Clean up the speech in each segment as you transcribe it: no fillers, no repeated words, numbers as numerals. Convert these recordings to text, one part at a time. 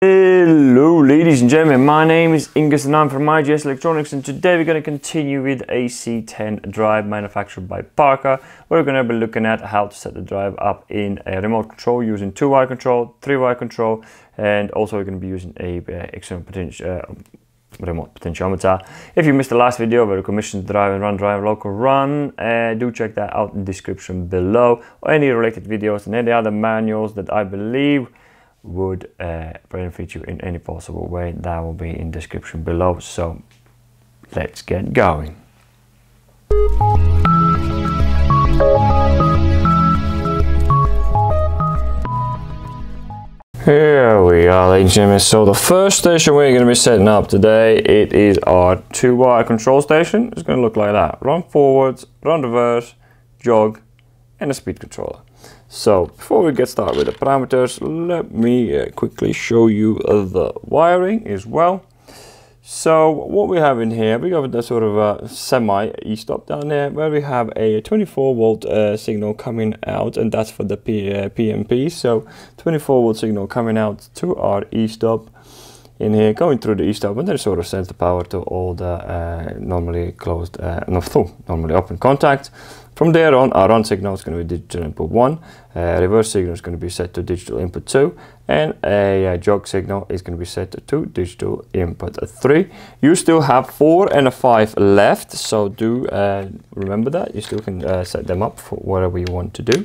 Hello ladies and gentlemen, my name is Ingus and I'm from IGS Electronics, and today we're going to continue with AC10 drive manufactured by Parker. We're going to be looking at how to set the drive up in a remote control using 2-wire control, 3-wire control, and also we're going to be using a external remote potentiometer. If you missed the last video where we commissioned drive and run drive local run, do check that out in the description below, or any related videos and any other manuals that I believe would benefit you in any possible way. That will be in the description below. So let's get going. Here we are, ladies and gentlemen. So the first station we're going to be setting up today, it is our 2-wire control station. It's going to look like that: run forwards, run reverse, jog, and a speed controller. So before we get started with the parameters, let me quickly show you the wiring as well. So what we have in here, we have a sort of a semi e-stop down there where we have a 24-volt signal coming out, and that's for the PMP. So 24-volt signal coming out to our e-stop in here, going through the e-stop, and then sort of sends the power to all the normally closed, normally open contacts. From there on, our run signal is going to be digital input 1, reverse signal is going to be set to digital input 2, and a jog signal is going to be set to digital input 3. You still have 4 and a 5 left, so do remember that. You still can set them up for whatever you want to do.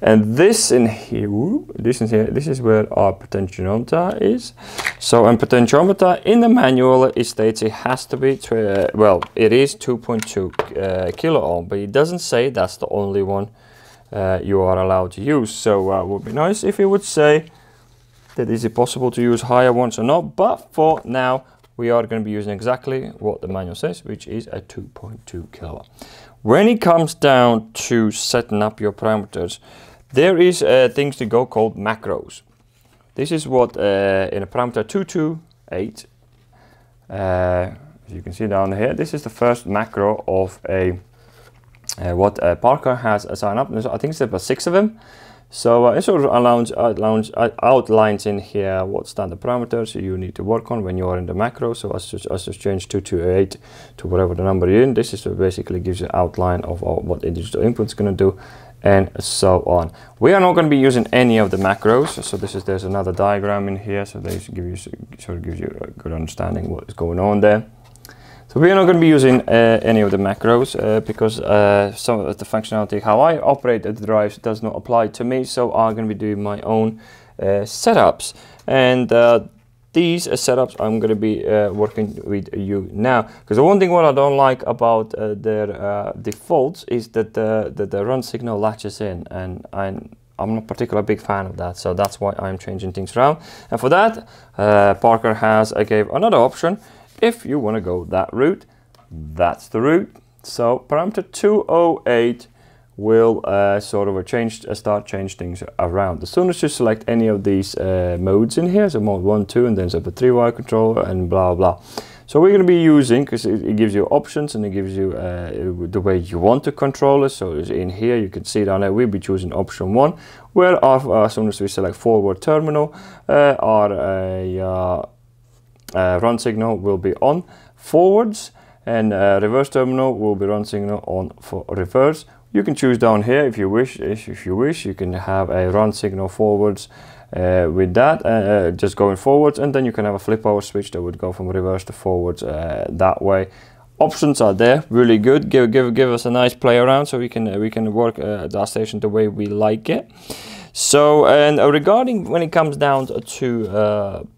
And this in here, this is where our potentiometer is. So in potentiometer, in the manual, it states it has to be, well, it is 2.2 kilo ohm, but it doesn't say that's the only one you are allowed to use. So it would be nice if it would say that is it possible to use higher ones or not, but for now, we are going to be using exactly what the manual says, which is a 2.2 kilowatt. When it comes down to setting up your parameters, there is things to go called macros. This is what in a parameter 228, as you can see down here, this is the first macro of a what Parker has assigned up. I think it's about 6 of them. So it sort of outlines in here what standard parameters you need to work on when you are in the macro. So I just change 228 to whatever the number you're in. This is basically gives you an outline of what the digital input is going to do, and so on. We are not going to be using any of the macros. So there's another diagram in here, so they gives you a good understanding what is going on there. So we are not going to be using any of the macros because some of the functionality, how I operate the drives, does not apply to me. So I'm going to be doing my own setups, and these setups I'm going to be working with you now. Because the one thing what I don't like about their defaults is that the run signal latches in, and I'm not particularly a big fan of that. So that's why I'm changing things around. And for that, Parker gave another option. If you want to go that route, that's the route. So parameter 208 will sort of start change things around. As soon as you select any of these modes in here, so mode 1, 2, and then there's a 3-wire controller and blah blah. So we're going to be using, because it gives you options and it gives you the way you want to control it. So in here you can see down there we'll be choosing option 1, where as soon as we select forward terminal, our run signal will be on forwards, and reverse terminal will be run signal on for reverse. You can choose down here if you wish. If you wish, you can have a run signal forwards with that, just going forwards, and then you can have a flip over switch that would go from reverse to forwards that way. Options are there, really good. Give us a nice play around, so we can work the station the way we like it. So, and regarding when it comes down to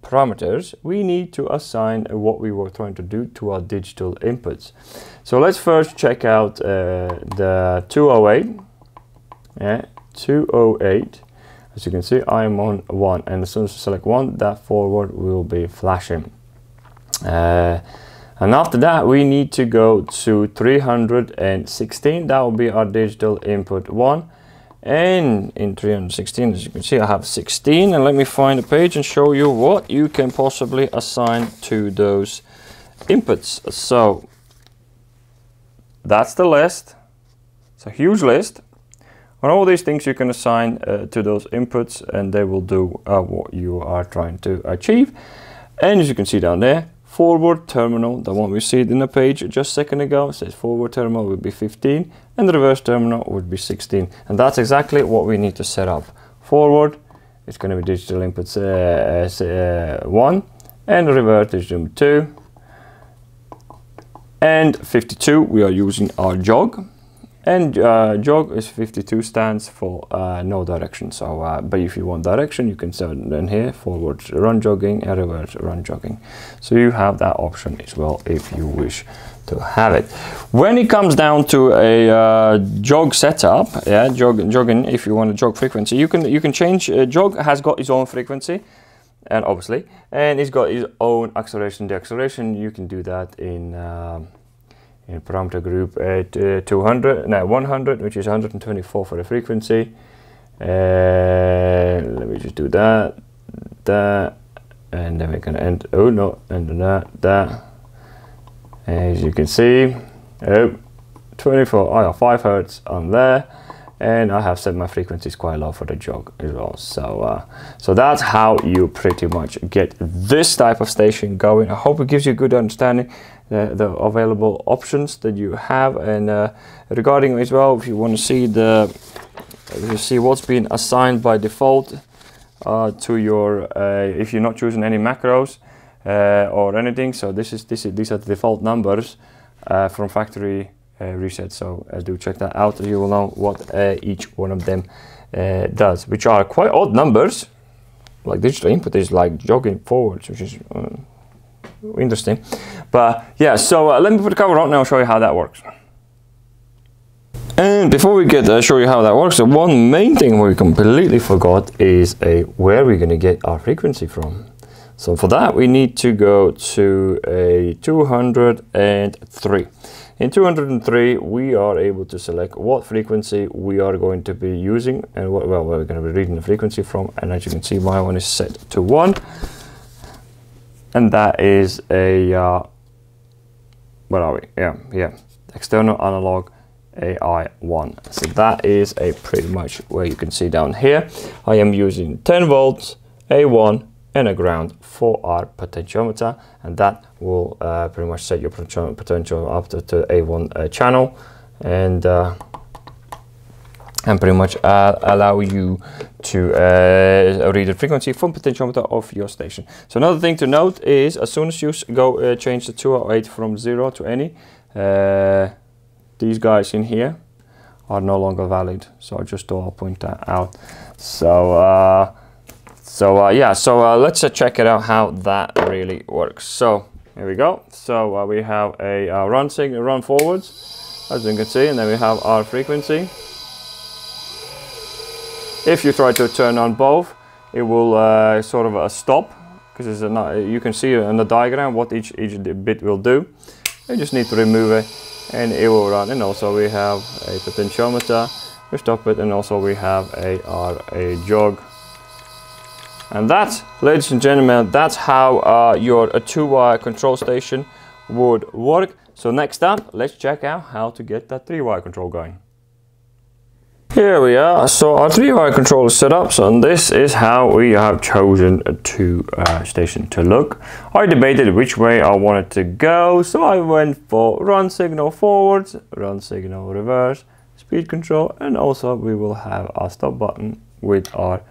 parameters, we need to assign what we were trying to do to our digital inputs. So let's first check out the 208. Yeah, 208. As you can see, I am on 1, and as soon as you select 1, that forward will be flashing. And after that, we need to go to 316. That will be our digital input 1. And in 316, as you can see, I have 16, and let me find a page and show you what you can possibly assign to those inputs. So that's the list. It's a huge list. On all these things you can assign to those inputs, and they will do what you are trying to achieve. And as you can see down there, forward terminal, the one we see in the page just a second ago, says forward terminal would be 15 and the reverse terminal would be 16. And that's exactly what we need to set up. Forward, it's going to be digital inputs 1, and reverse digital 2. And 52, we are using our jog. And jog is 52 stands for no direction. So, but if you want direction, you can set it in here, forward run jogging and reverse run jogging. So you have that option as well if you wish to have it. When it comes down to a jog setup, yeah, jogging, if you want a jog frequency, you can change. Jog has got its own frequency, and obviously, and it's got its own acceleration, deceleration. You can do that in parameter group at 100, which is 124 for the frequency. Let me just do that, and then we can end. Oh no, and that. As you can see, 24. I have 5 Hertz on there, and I have set my frequencies quite low for the jog as well. So, so that's how you pretty much get this type of station going. I hope it gives you a good understanding the available options that you have, and regarding as well, if you want to see what's been assigned by default to your if you're not choosing any macros or anything. So these are the default numbers from factory reset. So do check that out. You will know what each one of them does, which are quite odd numbers. Like digital input is like jogging forwards, which is interesting. But yeah, so let me put the cover on now and show you how that works. And before we get show you how that works, the one main thing we completely forgot is where we're going to get our frequency from. So for that we need to go to a 203. In 203 we are able to select what frequency we are going to be using and what where we're going to be reading the frequency from. And as you can see, my one is set to 1, and that is a where are we? Yeah, external analog AI1. So that is pretty much where you can see down here. I am using 10 volts, A1 and a ground for our potentiometer, and that will pretty much set your potential up to A1 channel, and pretty much allow you to read the frequency from potentiometer of your station. So another thing to note is, as soon as you go change the 208 from 0 to any, these guys in here are no longer valid. So just I'll point that out. So let's check it out how that really works. So here we go. So we have a run signal, run forwards, as you can see, and then we have our frequency. If you try to turn on both, it will sort of stop, because you can see in the diagram what each bit will do. You just need to remove it and it will run. And also we have a potentiometer, we stop it, and also we have a jog. And that, ladies and gentlemen, that's how your 2-wire control station would work. So next up, let's check out how to get that 3-wire control going. Here we are. So our 3-wire control is set up, so and this is how we have chosen a 2 station to look. I debated which way I wanted to go, so I went for run signal forwards, run signal reverse, speed control, and also we will have our stop button with our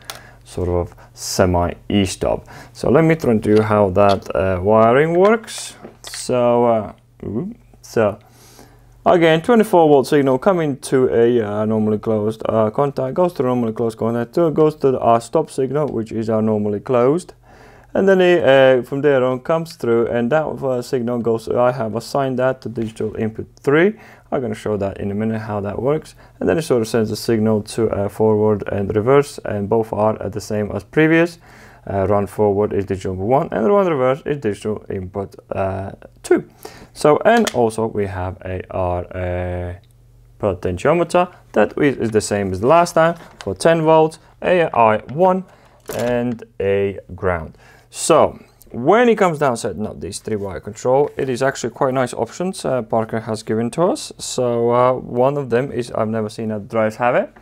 sort of semi e-stop. So let me try and do how that wiring works. So again, 24 volt signal coming to a normally closed contact, goes to normally closed contact, goes to our stop signal, which is our normally closed, and then from there on comes through, and that signal goes. I have assigned that to digital input 3. I'm going to show that in a minute how that works, and then it sort of sends a signal to forward and reverse, and both are the same as previous. Run forward is digital input 1, and run reverse is digital input 2. So, and also we have our potentiometer that is the same as the last time for 10 volts, AI1, and a ground. So when it comes down setting up this 3-wire control, it is actually quite nice options Parker has given to us. So one of them is, I've never seen other drives have it.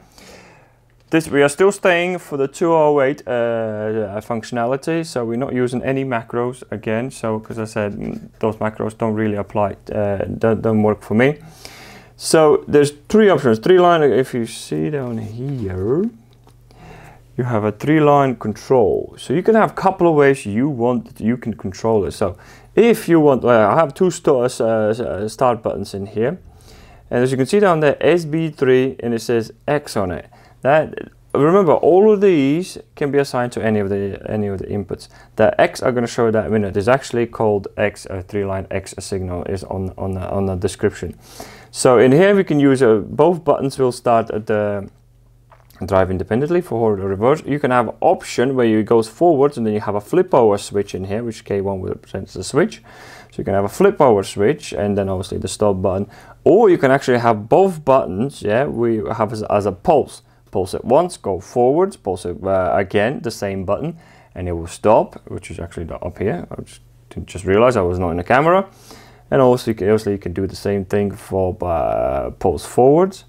we are still staying for the 208 functionality, so we're not using any macros again. So, because I said those macros don't really apply, don't work for me. So there's three options, three line. If you see down here, you have a three-line control. So you can have a couple of ways you can control it. So if you want, I have two start buttons in here, and as you can see down there, SB3, and it says X on it. Remember, all of these can be assigned to any of the inputs. The X are going to show that in a minute. It's actually called X, a three-line X signal is on the description. So in here we can use both buttons will start at the drive independently for forward or reverse. You can have an option where it goes forwards, and then you have a flip over switch in here, which K1 represents the switch. So you can have a flip over switch and then obviously the stop button, or you can actually have both buttons. Yeah, we have as a pulse. Pulse it once, go forwards, pulse it again, the same button, and it will stop, which is actually up here. I just realized I was not in the camera. And also you can do the same thing for pulse forwards.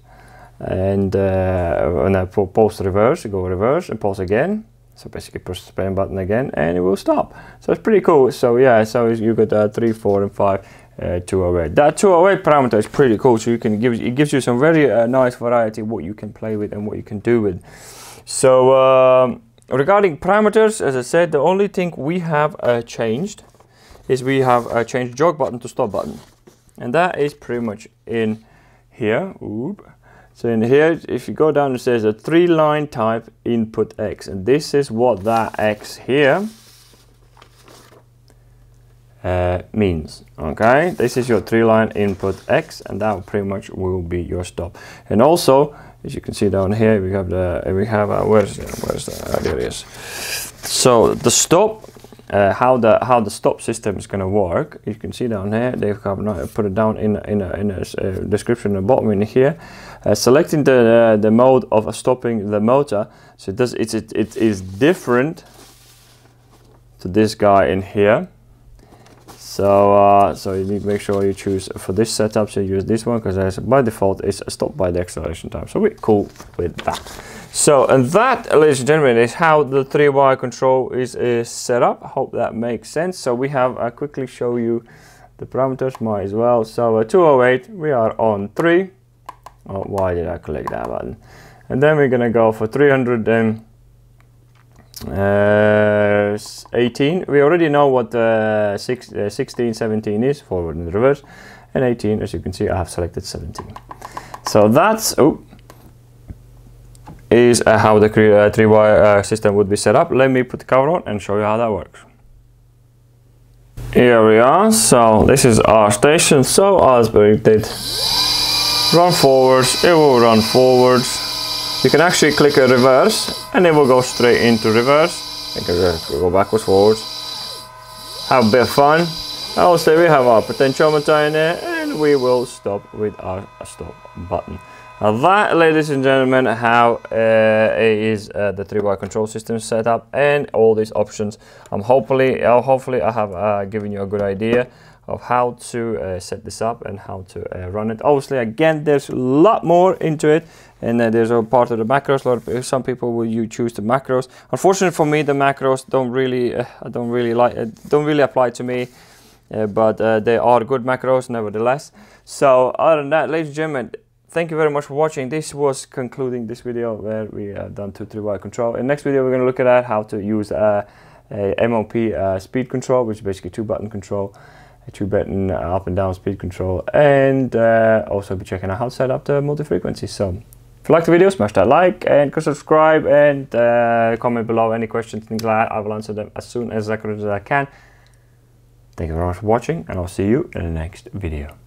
And when I pulse reverse, you go reverse and pulse again. So basically push the spin button again and it will stop. So it's pretty cool. So yeah, so you got 3, 4 and 5 208. That 208 parameter is pretty cool. So it gives you some very nice variety of what you can play with and what you can do with. So regarding parameters, as I said, the only thing we have changed is we have changed jog button to stop button. And that is pretty much in here. Oop. So in here, if you go down, it says a 3-line type input X, and this is what that X here means. Okay, this is your 3-line input X, and that pretty much will be your stop. And also, as you can see down here, we have where's there it is. So the stop. How the stop system is going to work, you can see down here, they've put it down in a description at the bottom in here. Selecting the mode of stopping the motor, so it is different to this guy in here. So so you need to make sure you choose for this setup. So you use this one because by default it's stopped by the acceleration time. So we're cool with that. So, and that, ladies and gentlemen, is how the 3-wire control is set up. I hope that makes sense. So we have, I'll quickly show you the parameters, might as well. So 208, we are on 3. Oh, why did I click that button? And then we're going to go for 318. We already know what 16, 17 is, forward and reverse. And 18, as you can see, I have selected 17. So that's, is how the 3-wire system would be set up. Let me put the cover on and show you how that works. Here we are. So this is our station. So as predicted, run forwards, it will run forwards. You can actually click a reverse and it will go straight into reverse. You can go backwards, forwards. Have a bit of fun. Also we have our potentiometer in there, and we will stop with our stop button. Now that, ladies and gentlemen, how is the 3-wire control system set up, and all these options. Hopefully I have given you a good idea of how to set this up and how to run it. Obviously, again, there's a lot more into it, and there's a part of the macros. Some people will choose the macros. Unfortunately for me, the macros don't really apply to me, but they are good macros nevertheless. So other than that, ladies and gentlemen, thank you very much for watching. This was concluding this video where we have done 3-wire control. In the next video, we're going to look at how to use a MOP speed control, which is basically 2-button control, a 2-button up and down speed control, and also be checking out how to set up the multi-frequency. So if you like the video, smash that like and subscribe, and comment below any questions, things like that. I will answer them as soon as accurately as I can. Thank you very much for watching, and I'll see you in the next video.